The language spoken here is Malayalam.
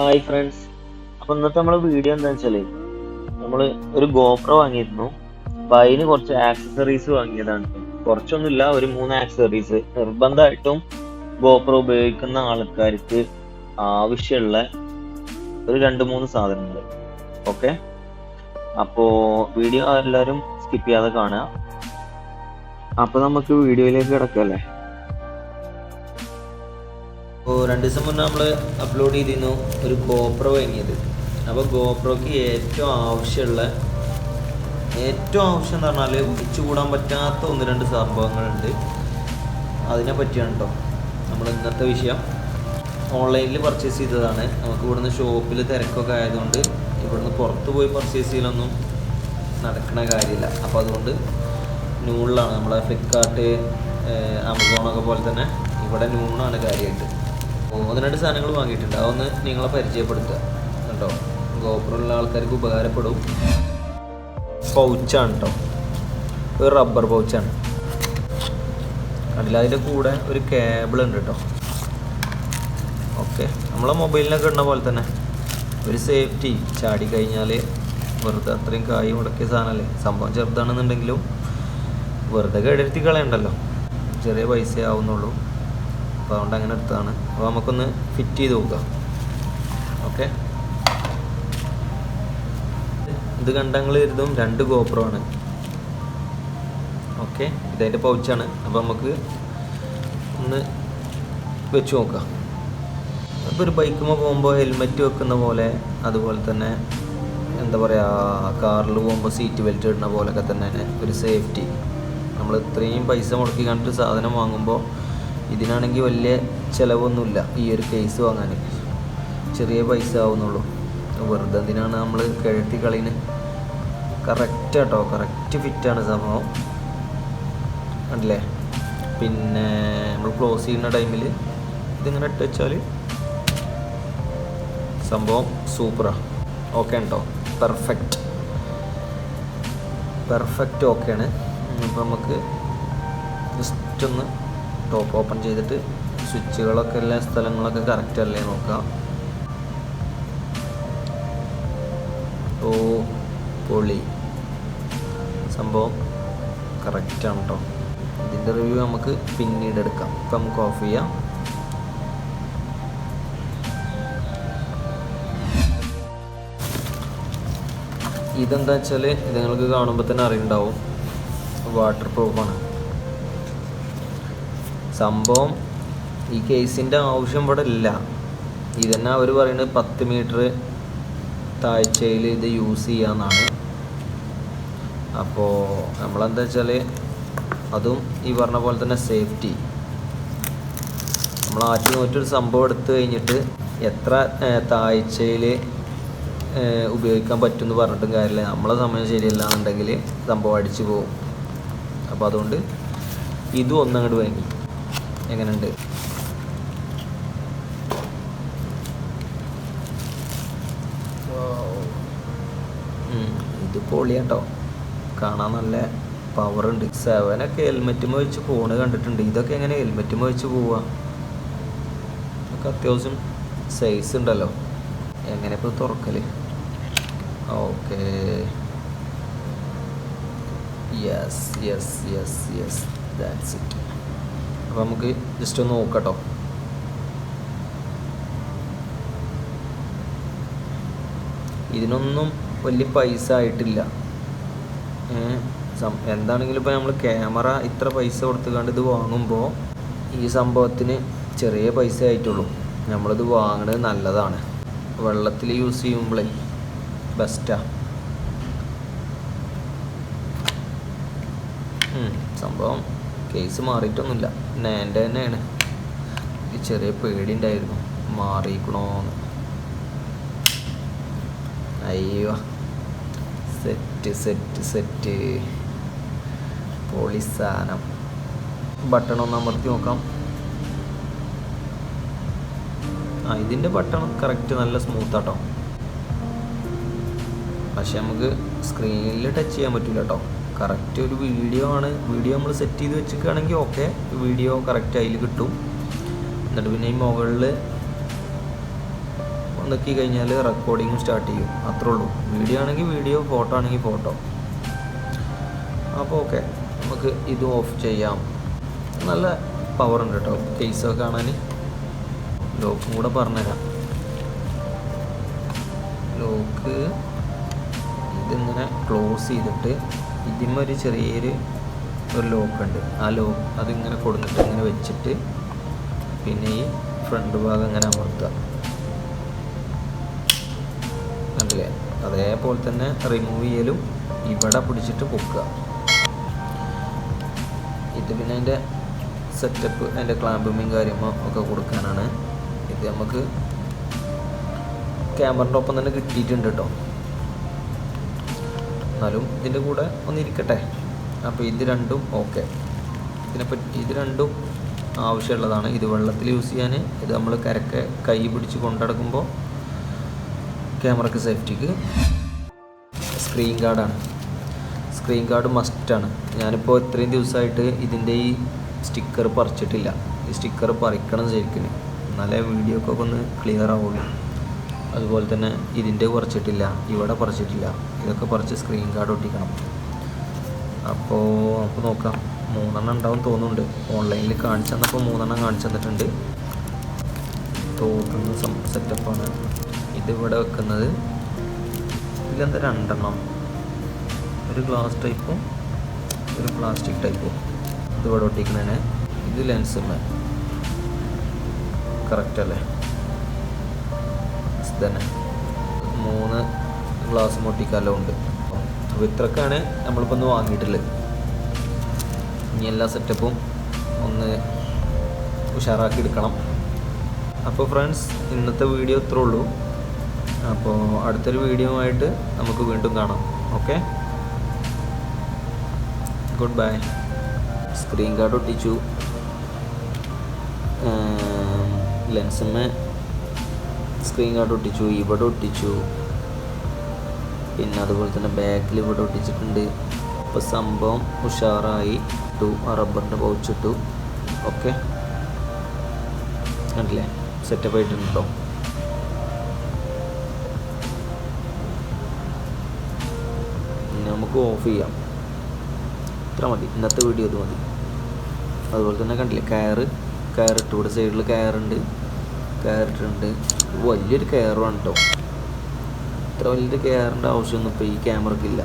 Hi friends. അപ്പോൾ ഇന്നത്തെ നമ്മളെ വീഡിയോ എന്താണെന്ന് വെച്ചാൽ നമ്മൾ ഒരു GoPro വാങ്ങിയിരുന്നു. അപ്പോൾ അതിന് കുറച്ച് ആക്സസറീസ് വാങ്ങിയതാണ്. കുറച്ചൊന്നുമില്ല, ഒരു 3 ആക്സസറീസ് നിർബന്ധമായിട്ടും GoPro ഉപയോഗിക്കുന്ന ആൾക്കാർക്ക് ആവശ്യമുള്ള ഒരു 2-3 സാധനങ്ങൾ. ഓക്കെ, അപ്പോൾ വീഡിയോ എല്ലാവരും സ്കിപ്പ് ചെയ്യാതെ കാണുക. അപ്പോൾ നമുക്ക് വീഡിയോയിലേക്ക് കിടക്കല്ലേ. അപ്പോൾ 2 ദിവസം മുന്നേ നമ്മൾ അപ്ലോഡ് ചെയ്തിരുന്നു ഒരു GoPro വാങ്ങിയത്. അപ്പോൾ GoProക്ക് ഏറ്റവും ആവശ്യം എന്ന് പറഞ്ഞാൽ ഒഴിച്ചുകൂടാൻ പറ്റാത്ത 1-2 സംഭവങ്ങളുണ്ട്. അതിനെ പറ്റിയാണ് കേട്ടോ നമ്മൾ ഇന്നത്തെ വിഷയം. ഓൺലൈനിൽ പർച്ചേസ് ചെയ്തതാണ്. നമുക്ക് ഇവിടുന്ന് ഷോപ്പിൽ തിരക്കൊക്കെ ആയതുകൊണ്ട് ഇവിടുന്ന് പുറത്ത് പോയി പർച്ചേസ് ചെയ്യലൊന്നും നടക്കുന്ന കാര്യമില്ല. അപ്പോൾ അതുകൊണ്ട് നൂണിലാണ്, നമ്മളെ ഫ്ലിപ്കാർട്ട്, ആമസോണൊക്കെ പോലെ തന്നെ ഇവിടെ നൂണാണ് കാര്യമായിട്ട്. 1-2 സാധനങ്ങൾ വാങ്ങിയിട്ടുണ്ട്. അതൊന്ന് നിങ്ങളെ പരിചയപ്പെടുത്തുക കേട്ടോ. GoPro ഉള്ള ആൾക്കാർക്ക് ഉപകാരപ്പെടും. പൗച്ചാണ് കേട്ടോ, ഒരു റബ്ബർ പൗച്ചാണ്. അതിൻ്റെ കൂടെ ഒരു കേബിൾ ഉണ്ട് കേട്ടോ. ഓക്കെ, നമ്മളെ മൊബൈലിനൊക്കെ ഇടുന്ന പോലെ തന്നെ ഒരു സേഫ്റ്റി. ചാടി കഴിഞ്ഞാൽ വെറുതെ അത്രയും കായ് മുടക്കിയ സാധനമല്ലേ. സംഭവം ചെറുതാണെന്നുണ്ടെങ്കിലും വെറുതെ കേടെടുത്തി കളയണ്ടല്ലോ, ചെറിയ പൈസ ആവുന്നുള്ളൂ. അപ്പോൾ അതുകൊണ്ട് അങ്ങനെ എടുത്തതാണ്. അപ്പോൾ നമുക്കൊന്ന് ഫിറ്റ് ചെയ്ത് നോക്കാം. ഓക്കെ, ഇത് കണ്ടങ്ങൾ ഇരുതും 2 GoPro ആണ്. ഓക്കെ, ഇതതിൻ്റെ പൗച്ചാണ്. അപ്പോൾ നമുക്ക് ഒന്ന് വെച്ച് നോക്കാം. അപ്പോൾ ഒരു ബൈക്കുമ്പോൾ പോകുമ്പോൾ ഹെൽമെറ്റ് വെക്കുന്ന പോലെ, അതുപോലെ തന്നെ എന്താ പറയുക, കാറിൽ പോകുമ്പോൾ സീറ്റ് ബെൽറ്റ് ഇടുന്ന പോലെയൊക്കെ തന്നെ ഒരു സേഫ്റ്റി. നമ്മൾ ഇത്രയും പൈസ മുടക്കി കണ്ടിട്ട് സാധനം വാങ്ങുമ്പോൾ ഇതിനാണെങ്കിൽ വലിയ ചിലവൊന്നുമില്ല. ഈ ഒരു കേസ് വാങ്ങാൻ ചെറിയ പൈസ ആവുന്നുള്ളൂ. വെറുതെ എന്തിനാണ് നമ്മൾ കിഴത്തി കളിന്. കറക്റ്റ് കേട്ടോ, കറക്റ്റ് ഫിറ്റാണ് സംഭവം. അല്ലേ, പിന്നെ നമ്മൾ ക്ലോസ് ചെയ്യുന്ന ടൈമിൽ ഇതിങ്ങനെ ഇട്ട് വെച്ചാൽ സംഭവം സൂപ്പറാണ്. ഓക്കെ ഉണ്ടോ, പെർഫെക്റ്റ് ഓക്കെയാണ്. അപ്പോൾ നമുക്ക് ജസ്റ്റ് ഒന്ന് ടോപ്പ് ഓപ്പൺ ചെയ്തിട്ട് സ്വിച്ചുകളൊക്കെ എല്ലാ സ്ഥലങ്ങളൊക്കെ കറക്റ്റ് അല്ലേ നോക്കാം. ഓ പൊളി, സംഭവം കറക്റ്റാണ് കേട്ടോ. ഇതിൻ്റെ റിവ്യൂ നമുക്ക് പിന്നീട് എടുക്കാം. ഇപ്പം നമുക്ക് ഓഫ് ചെയ്യാം. ഇതെന്താ വെച്ചാൽ ഇത് നിങ്ങൾക്ക് കാണുമ്പോൾ തന്നെ അറിയുണ്ടാവും, വാട്ടർ പ്രൂഫാണ് സംഭവം. ഈ കേസിൻ്റെ ആവശ്യം ഇവിടെ ഇല്ല. ഇതന്നെ അവർ പറയുന്നത് 10 മീറ്റർ താഴ്ചയിൽ ഇത് യൂസ് ചെയ്യാമെന്നാണ്. അപ്പോൾ നമ്മളെന്താ വെച്ചാൽ അതും ഈ പറഞ്ഞ പോലെ തന്നെ സേഫ്റ്റി. നമ്മൾ ആറ്റി നോറ്റൊരു സംഭവം എടുത്തു കഴിഞ്ഞിട്ട് എത്ര താഴ്ചയിൽ ഉപയോഗിക്കാൻ പറ്റുമെന്ന് പറഞ്ഞിട്ടും കാര്യമില്ല. നമ്മളെ സമയം ശരിയല്ല എന്നുണ്ടെങ്കിൽ സംഭവം അടിച്ചു പോകും. അപ്പോൾ അതുകൊണ്ട് ഇതും ഒന്നങ്ങോട്ട് വാങ്ങി. എങ്ങനെയുണ്ട്? ഇത് പൊളിയാട്ടോ, കാണാൻ നല്ല പവറുണ്ട്. 7ഒക്കെ ഹെൽമെറ്റുമ്പോൾ വെച്ച് ഫോണ് കണ്ടിട്ടുണ്ട്. ഇതൊക്കെ എങ്ങനെ ഹെൽമെറ്റുമ്പോൾ വെച്ച് പോവുക? ഇതൊക്കെ അത്യാവശ്യം സൈസ് ഉണ്ടല്ലോ. എങ്ങനെ ഇപ്പോൾ തുറക്കല്? Okay, yes that's it. അപ്പോൾ നമുക്ക് ജസ്റ്റ് ഒന്ന് നോക്കട്ടോ. ഇതിനൊന്നും വലിയ പൈസ ആയിട്ടില്ല. എന്താണെങ്കിലും ഇപ്പോൾ നമ്മൾ ക്യാമറ ഇത്ര പൈസ കൊടുത്തുകൊണ്ട് ഇത് വാങ്ങുമ്പോൾ ഈ സംഭവത്തിന് ചെറിയ പൈസ ആയിട്ടുള്ളൂ. നമ്മളിത് വാങ്ങുന്നത് നല്ലതാണ്. വെള്ളത്തിൽ യൂസ് ചെയ്യുമ്പോഴേ ബെസ്റ്റാണ് സംഭവം. കേസ് മാറിയിട്ടൊന്നുമില്ല, എൻ്റെ തന്നെയാണ്. എനിക്ക് ചെറിയ പേടി ഉണ്ടായിരുന്നു മാറിയിക്കണോന്ന്. അയ്യോ, സെറ്റ് പൊളി സാധനം. ബട്ടൺ ഒന്ന് അമർത്തി നോക്കാം. ഇതിൻ്റെ ബട്ടൺ കറക്റ്റ് നല്ല സ്മൂത്താട്ടോ. പക്ഷെ നമുക്ക് സ്ക്രീനിൽ ടച്ച് ചെയ്യാൻ പറ്റില്ല കേട്ടോ. കറക്റ്റ് ഒരു വീഡിയോ നമ്മൾ സെറ്റ് ചെയ്ത് വെച്ചിരിക്കുകയാണെങ്കിൽ ഓക്കെ, വീഡിയോ കറക്റ്റ് അതിൽ കിട്ടും. എന്നിട്ട് പിന്നെ ഈ മുകളിൽ നോക്കി കഴിഞ്ഞാൽ റെക്കോർഡിങ്ങും സ്റ്റാർട്ട് ചെയ്യും. അത്രേ ഉള്ളൂ. വീഡിയോ ആണെങ്കിൽ വീഡിയോ, ഫോട്ടോ ആണെങ്കിൽ ഫോട്ടോ. അപ്പോൾ ഓക്കെ, നമുക്ക് ഇത് ഓഫ് ചെയ്യാം. നല്ല പവർ ഉണ്ട് കേട്ടോ കേസൊക്കെ കാണാൻ. ലോക്കും കൂടെ പറഞ്ഞുതരാം. ലോക്ക് ഇതിങ്ങനെ ക്ലോസ് ചെയ്തിട്ട് ഇതിന്മൊരു ചെറിയൊരു ലോക്കുണ്ട്. ആ ലോക്ക് അതിങ്ങനെ കൊടുത്തിട്ട് ഇങ്ങനെ വെച്ചിട്ട് പിന്നെ ഈ ഫ്രണ്ട് ഭാഗം ഇങ്ങനെ അമർത്തുക. കണ്ടില്ലേ? അതേപോലെ തന്നെ റിമൂവ് ചെയ്യലും ഇവിടെ പിടിച്ചിട്ട് പൊക്കുക. ഇത് പിന്നെ അതിൻ്റെ സെറ്റപ്പ്, അതിൻ്റെ ക്ലാമ്പും കാര്യങ്ങളും ഒക്കെ കൊടുക്കാനാണ്. ഇത് നമുക്ക് ക്യാമറൻ്റെ ഒപ്പം തന്നെ കിട്ടിയിട്ടുണ്ട് കേട്ടോ. എന്നാലും ഇതിൻ്റെ കൂടെ ഒന്നിരിക്കട്ടെ. അപ്പോൾ ഇത് രണ്ടും ഓക്കെ. ഇത് രണ്ടും ആവശ്യമുള്ളതാണ്. ഇത് വെള്ളത്തിൽ യൂസ് ചെയ്യാൻ, ഇത് നമ്മൾ കരക്കെ കൈ പിടിച്ച് കൊണ്ടടക്കുമ്പോൾ ക്യാമറയ്ക്ക് സേഫ്റ്റിക്ക്. സ്ക്രീൻ ഗാർഡാണ്. സ്ക്രീൻ ഗാർഡ് മസ്റ്റാണ്. ഞാനിപ്പോൾ ഇത്രയും ദിവസമായിട്ട് ഇതിൻ്റെ ഈ സ്റ്റിക്കർ പറിച്ചിട്ടില്ല. ഈ സ്റ്റിക്കർ പറിക്കണം ശരിക്കും, എന്നാലേ വീഡിയോ ഒക്കെ ഒന്ന് ക്ലിയർ ആവുള്ളൂ. അതുപോലെ തന്നെ ഇതിൻ്റെ പറിച്ചിട്ടില്ല, ഇവിടെ പറിച്ചിട്ടില്ല. ഇതൊക്കെ പറിച്ച് സ്ക്രീൻ ഗാർഡ് ഒട്ടിക്കണം. അപ്പോൾ നമുക്ക് നോക്കാം. 3 ഉണ്ടാവും തോന്നുന്നുണ്ട്. ഓൺലൈനിൽ കാണിച്ചു തന്നപ്പോൾ 3 കാണിച്ചു തന്നിട്ടുണ്ട്. തോന്നുന്ന സെറ്റപ്പാണ്. ഇതിവിടെ വെക്കുന്നത്. ഇതിലെന്താ 2 ഒരു ഗ്ലാസ് ടൈപ്പും ഒരു പ്ലാസ്റ്റിക് ടൈപ്പും. ഇതിവിടെ ഒട്ടിക്കുന്നതിന്. ഇത് ലെൻസുമ്മേ കറക്റ്റ് അല്ലേ? തന്നെ 3 ഗ്ലാസ് ഒട്ടിക്കാലോ ഉണ്ട്. അപ്പോൾ ഇത്രയൊക്കെയാണ് നമ്മളിപ്പോൾ ഒന്ന് വാങ്ങിയിട്ടുള്ളത്. ഇനി എല്ലാ സെറ്റപ്പും ഒന്ന് ഉഷാറാക്കി എടുക്കണം. അപ്പോൾ ഫ്രണ്ട്സ്, ഇന്നത്തെ വീഡിയോ ഇത്രേ ഉള്ളൂ. അപ്പോൾ അടുത്തൊരു വീഡിയോ ആയിട്ട് നമുക്ക് വീണ്ടും കാണാം. Okay, good bye. Screen guard ഒട്ടിച്ചു. ലെൻസിന്മേ സ്ക്രീൻ ഗാർഡ് ഒട്ടിച്ചു. ഇവിടെ ഒട്ടിച്ചു. പിന്നെ അതുപോലെ തന്നെ ബാക്കിൽ ഇവിടെ ഒട്ടിച്ചിട്ടുണ്ട്. അപ്പോൾ സംഭവം ഉഷാറായി. ആ റബ്ബറിൻ്റെ പൗച്ചിട്ടു. ഓക്കെ, കണ്ടില്ലേ? സെറ്റപ്പ് ആയിട്ടുണ്ട് കേട്ടോ. പിന്നെ നമുക്ക് ഓഫ് ചെയ്യാം. ഇത്ര മതി. ഇന്നത്തെ വീഡിയോ ഇത് മതി. അതുപോലെ തന്നെ കണ്ടില്ലേ കയറിട്ട് ഇവിടെ സൈഡിൽ കയറിട്ടുണ്ട്. വലിയൊരു കയറുമാണ് കേട്ടോ. ഇത്ര വലിയൊരു കയറിൻ്റെ ആവശ്യമൊന്നും ഇപ്പോൾ ഈ ക്യാമറയ്ക്കില്ല.